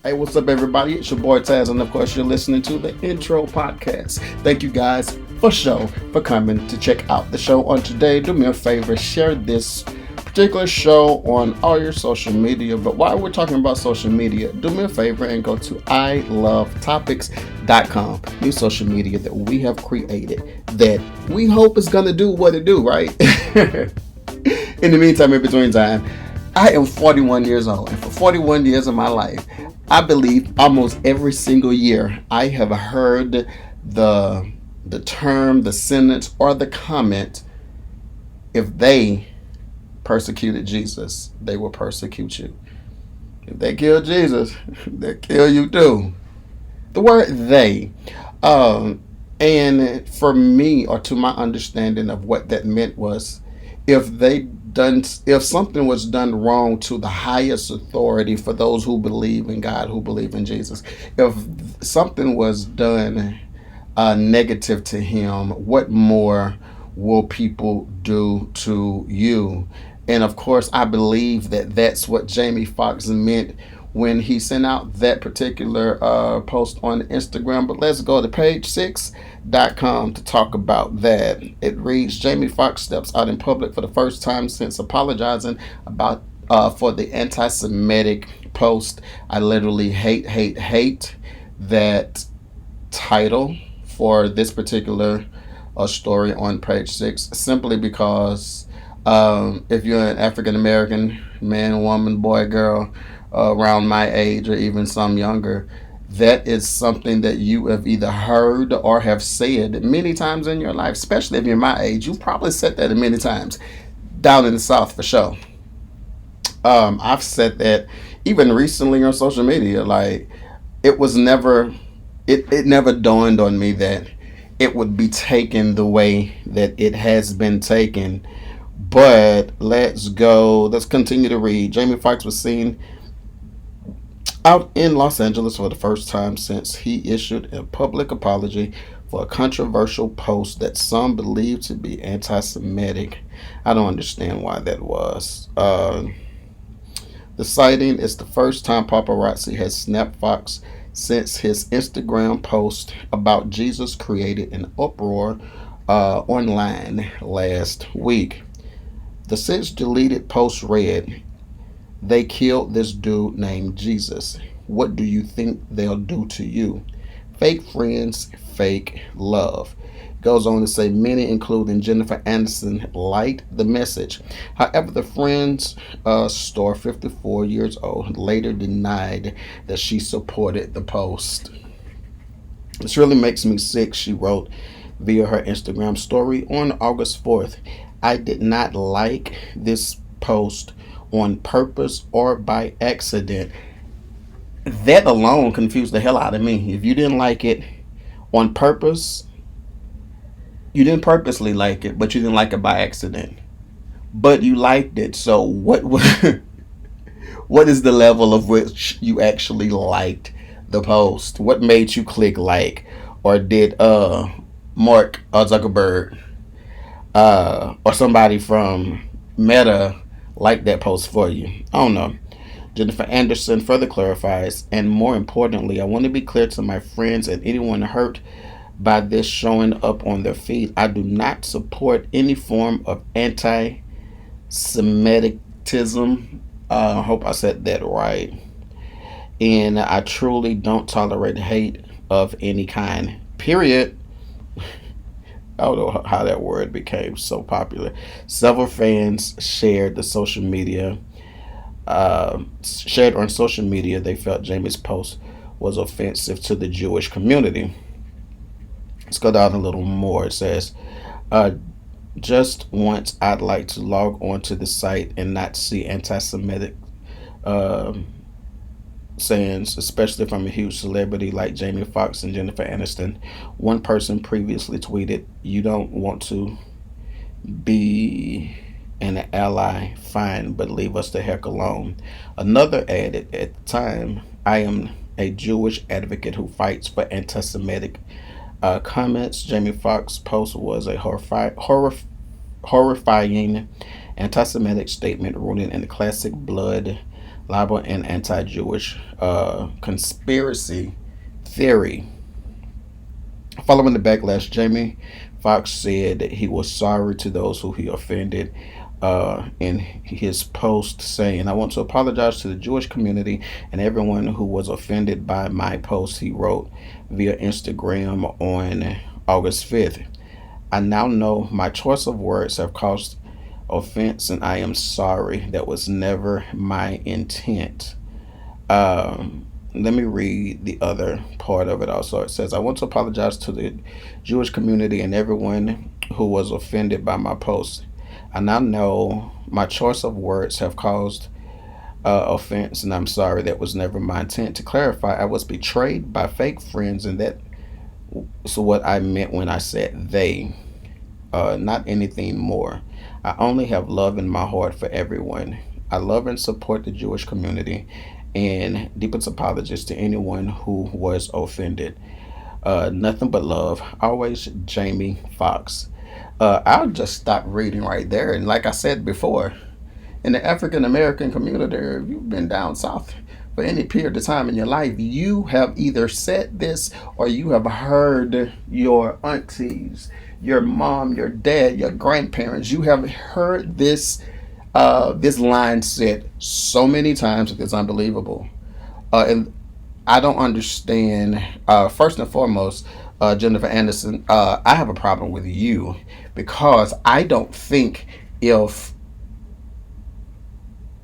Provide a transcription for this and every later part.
Hey, what's up, everybody? It's your boy Tazz, and of course, you're listening to the Intro Podcast. Thank you guys for coming to check out the show on today. Do me a favor, share this particular show on all your social media. But while we're talking about social media, do me a favor and go to ilovetopics.com, new social media that we have created that we hope is going to do what it do, right? In the meantime, in between time, I am 41 years old, and for 41 years of my life, I believe almost every single year I have heard the term, the sentence, or the comment, if they persecuted Jesus, they will persecute you. If they kill Jesus, they'll kill you too. The word they. And for me, or to my understanding of what that meant was, if something was done wrong to the highest authority for those who believe in God, who believe in Jesus, if something was done negative to him, what more will people do to you? And of course, I believe that that's what Jamie Foxx meant when he sent out that particular post on Instagram. But let's go to page6.com to talk about that. It reads, Jamie Foxx steps out in public for the first time since apologizing about for the anti-Semitic post. I literally hate that title for this particular story on page 6, simply because if you're an African American man, woman, boy, girl, around my age or even some younger, that is something that you have either heard or have said many times in your life. Especially if you're my age, you've probably said that many times down in the South, for sure. I've said that even recently on social media. Like, it was never, it never dawned on me that it would be taken the way that it has been taken. But let's continue to read. Jamie Foxx was seen out in Los Angeles for the first time since he issued a public apology for a controversial post that some believe to be anti-Semitic. I don't understand why that was. The sighting is the first time paparazzi has snapped Fox since his Instagram post about Jesus created an uproar online last week. The since deleted post read, "They killed this dude named Jesus. What do you think they'll do to you? Fake friends, fake love." Goes on to say many, including Jennifer Aniston, liked the message. However, the Friends star, 54 years old, later denied that she supported the post. "This really makes me sick," she wrote via her Instagram story on August 4th. "I did not like this post on purpose or by accident." That alone confused the hell out of me. If you didn't like it on purpose, you didn't purposely like it, but you didn't like it by accident. But you liked it, so what what is the level of which you actually liked the post? What made you click like? Or did Mark Zuckerberg or somebody from Meta like that post for you? I don't know. Jennifer Anderson further clarifies, and more importantly, I want to be clear to my friends and anyone hurt by this showing up on their feed. I do not support any form of anti-Semitism. I hope I said that right. And I truly don't tolerate hate of any kind. Period. I don't know how that word became so popular. Several fans shared on social media. They felt Jamie's post was offensive to the Jewish community. Let's go down a little more. It says, "Just once I'd like to log onto the site and not see anti-Semitic sayings, especially from a huge celebrity like Jamie Foxx and Jennifer Aniston." One person previously tweeted, "You don't want to be an ally, fine, but leave us the heck alone." Another added, "At the time, I am a Jewish advocate who fights for anti-Semitic comments." Jamie Foxx's post was a horrifying anti-Semitic statement rooted in the classic blood libel and anti-Jewish conspiracy theory. Following the backlash, Jamie Foxx said that he was sorry to those who he offended in his post, saying, "I want to apologize to the Jewish community and everyone who was offended by my post," he wrote via Instagram on August 5th. "I now know my choice of words have caused offense, and I am sorry. That was never my intent." Let me read the other part of it also. It says, "I want to apologize to the Jewish community and everyone who was offended by my post. I now know my choice of words have caused offense, and I'm sorry. That was never my intent. To clarify, I was betrayed by fake friends, and that's what I meant when I said they, not anything more. I only have love in my heart for everyone. I love and support the Jewish community, and deepest apologies to anyone who was offended. Nothing but love. Always, Jamie Foxx." I'll just stop reading right there. And like I said before, in the African American community, if you've been down south for any period of time in your life, you have either said this or you have heard your aunties, your mom, your dad, your grandparents. You have heard this line said so many times it's unbelievable. And I don't understand. First and foremost, Jennifer Anderson, I have a problem with you because I don't think if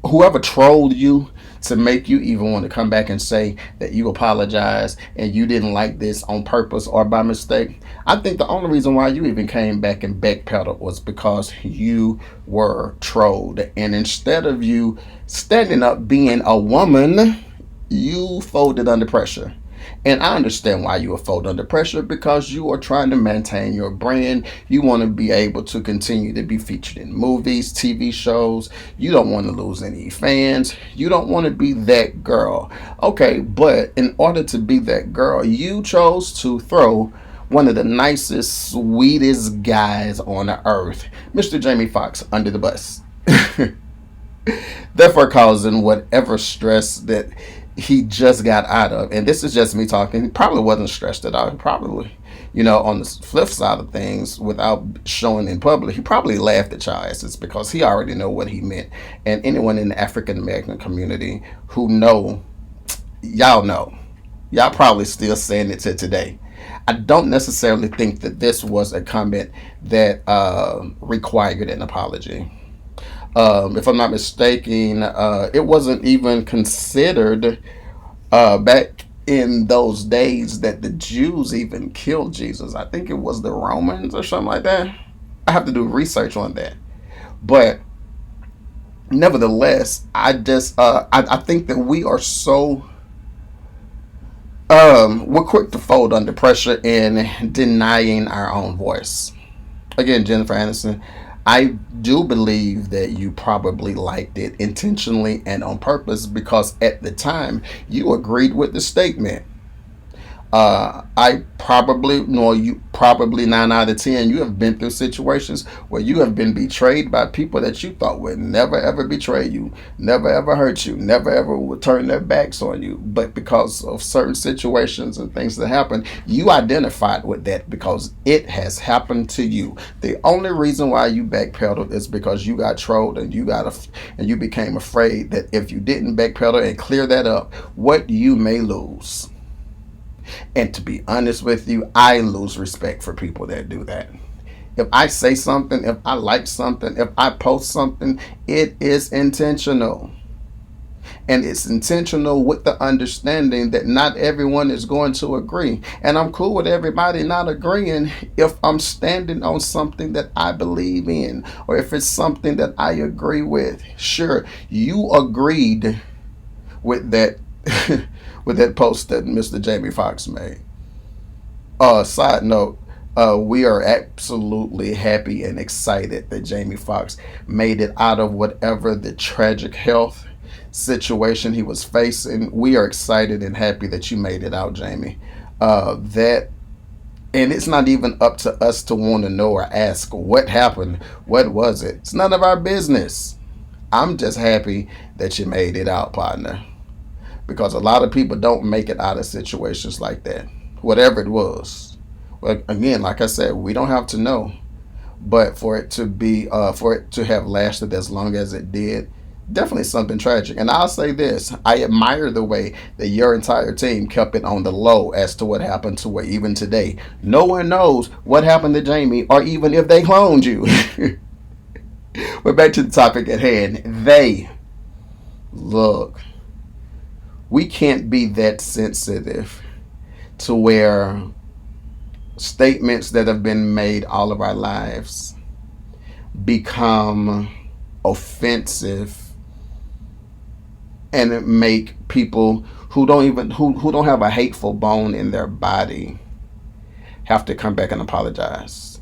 whoever trolled you to make you even want to come back and say that you apologize and you didn't like this on purpose or by mistake. I think the only reason why you even came back and backpedaled was because you were trolled. And instead of you standing up being a woman, you folded under pressure. And I understand why you are folded under pressure because you are trying to maintain your brand. You want to be able to continue to be featured in movies, TV shows. You don't want to lose any fans. You don't want to be that girl. Okay, but in order to be that girl, you chose to throw one of the nicest, sweetest guys on the earth, Mr. Jamie Foxx, under the bus. Therefore causing whatever stress that he just got out of. And this is just me talking. He probably wasn't stressed at all. He probably, on the flip side of things, without showing in public, he probably laughed at y'all asses because he already know what he meant. And anyone in the African American community who know, y'all probably still saying it to today. I don't necessarily think that this was a comment that required an apology. If I'm not mistaken, it wasn't even considered back in those days that the Jews even killed Jesus. I think it was the Romans or something like that. I have to do research on that. But nevertheless, I think that we are so we're quick to fold under pressure in denying our own voice. Again, Jennifer Aniston, I do believe that you probably liked it intentionally and on purpose because at the time you agreed with the statement. I probably, no, you probably 9 out of 10, you have been through situations where you have been betrayed by people that you thought would never ever betray you, never ever hurt you, never ever would turn their backs on you. But because of certain situations and things that happen, you identified with that because it has happened to you. The only reason why you backpedaled is because you got trolled and and you became afraid that if you didn't backpedal and clear that up, what you may lose. And to be honest with you, I lose respect for people that do that. If I say something, if I like something, if I post something, it is intentional. And it's intentional with the understanding that not everyone is going to agree. And I'm cool with everybody not agreeing if I'm standing on something that I believe in or if it's something that I agree with. Sure, you agreed with that with that post that Mr. Jamie Foxx made. Side note, we are absolutely happy and excited that Jamie Foxx made it out of whatever the tragic health situation he was facing. We are excited and happy that you made it out, Jamie. That and it's not even up to us to want to know or ask what happened, what was it. It's none of our business. I'm just happy that you made it out, partner. Because a lot of people don't make it out of situations like that, whatever it was. Well, again, like I said, we don't have to know, but for it to have lasted as long as it did, definitely something tragic. And I'll say this: I admire the way that your entire team kept it on the low as to what happened to where even today, no one knows what happened to Jamie or even if they cloned you. But back to the topic at hand. Look, we can't be that sensitive to where statements that have been made all of our lives become offensive and make people who don't have a hateful bone in their body have to come back and apologize.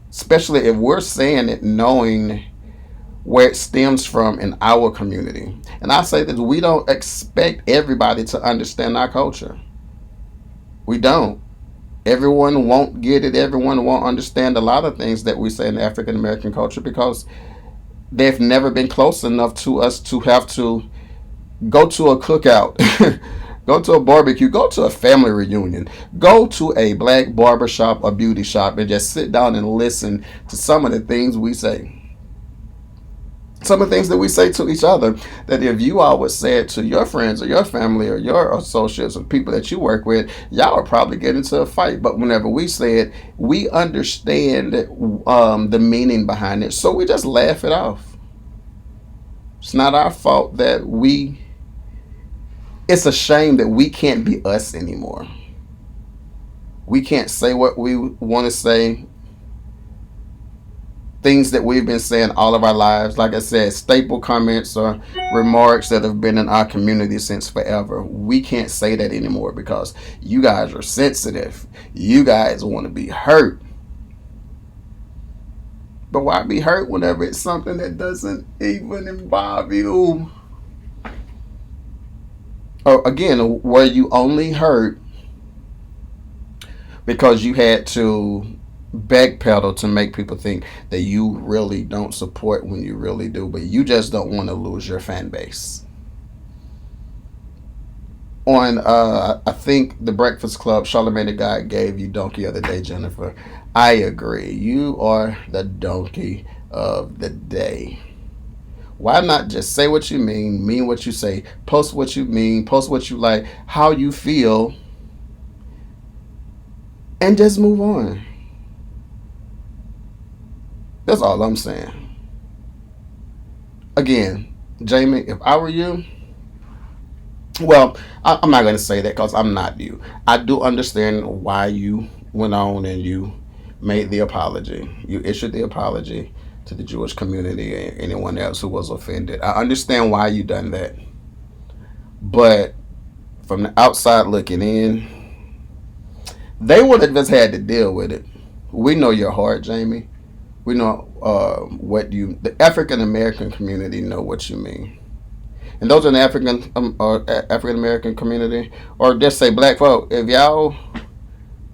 Especially if we're saying it knowing where it stems from in our community. And I say that we don't expect everybody to understand our culture. We don't. Everyone won't get it. Everyone won't understand a lot of things that we say in the African American culture because they've never been close enough to us to have to go to a cookout, go to a barbecue, go to a family reunion, go to a black barber shop or beauty shop and just sit down and listen to some of the things we say. Some of the things that we say to each other, that if you always say it to your friends or your family or your associates or people that you work with, y'all would probably get into a fight. But whenever we say it, we understand the meaning behind it. So we just laugh it off. It's not our fault that it's a shame that we can't be us anymore. We can't say what we want to say. Things that we've been saying all of our lives, like I said, staple comments or remarks that have been in our community since forever. We can't say that anymore because you guys are sensitive. You guys want to be hurt. But why be hurt whenever it's something that doesn't even involve you? Or again, were you only hurt because you had to backpedal to make people think that you really don't support when you really do, but you just don't want to lose your fan base? On I think the Breakfast Club, Charlamagne the God gave you donkey of the day, Jennifer. I agree. You are the donkey of the day. Why not just say what you mean what you say, post what you mean, post what you like, how you feel, and just move on? That's all I'm saying. Again, Jamie, if I were you, well, I'm not going to say that because I'm not you. I do understand why you went on and you made the apology. You issued the apology to the Jewish community and anyone else who was offended. I understand why you done that. But from the outside looking in, they would have just had to deal with it. We know your heart, Jamie. We know the African American community know what you mean. And those in the African American community, or just say black folk, if y'all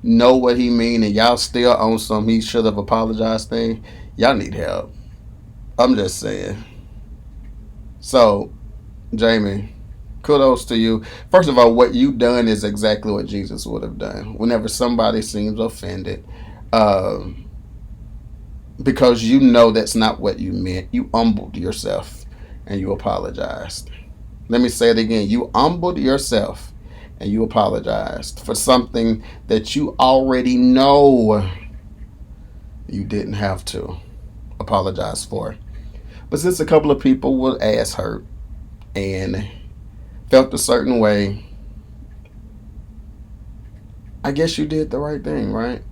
know what he mean and y'all still on some he should have apologized thing, y'all need help. I'm just saying. So, Jamie, kudos to you. First of all, what you done is exactly what Jesus would have done. Whenever somebody seems offended, because you know that's not what you meant, you humbled yourself and you apologized. Let me say it again. You humbled yourself and you apologized for something that you already know you didn't have to apologize for. But since a couple of people were ass hurt and felt a certain way, I guess you did the right thing, right?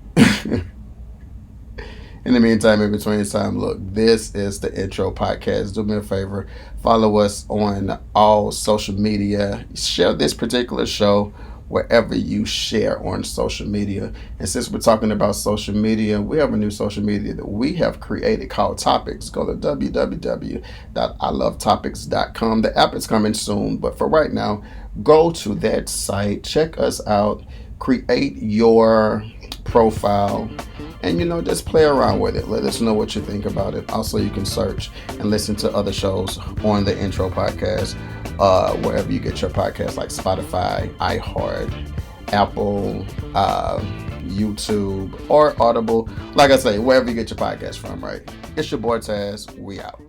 In the meantime, in between time, look, this is the Intro Podcast. Do me a favor, follow us on all social media. Share this particular show wherever you share on social media. And since we're talking about social media, we have a new social media that we have created called Topics. Go to www.ilovetopics.com. The app is coming soon, but for right now, go to that site, check us out, create your profile, And just play around with it. Let us know what you think about it. Also, you can search and listen to other shows on the Intro Podcast, wherever you get your podcasts, like Spotify, iHeart, Apple, YouTube, or Audible. Like I say, wherever you get your podcast from, right? It's your boy Tazz. We out.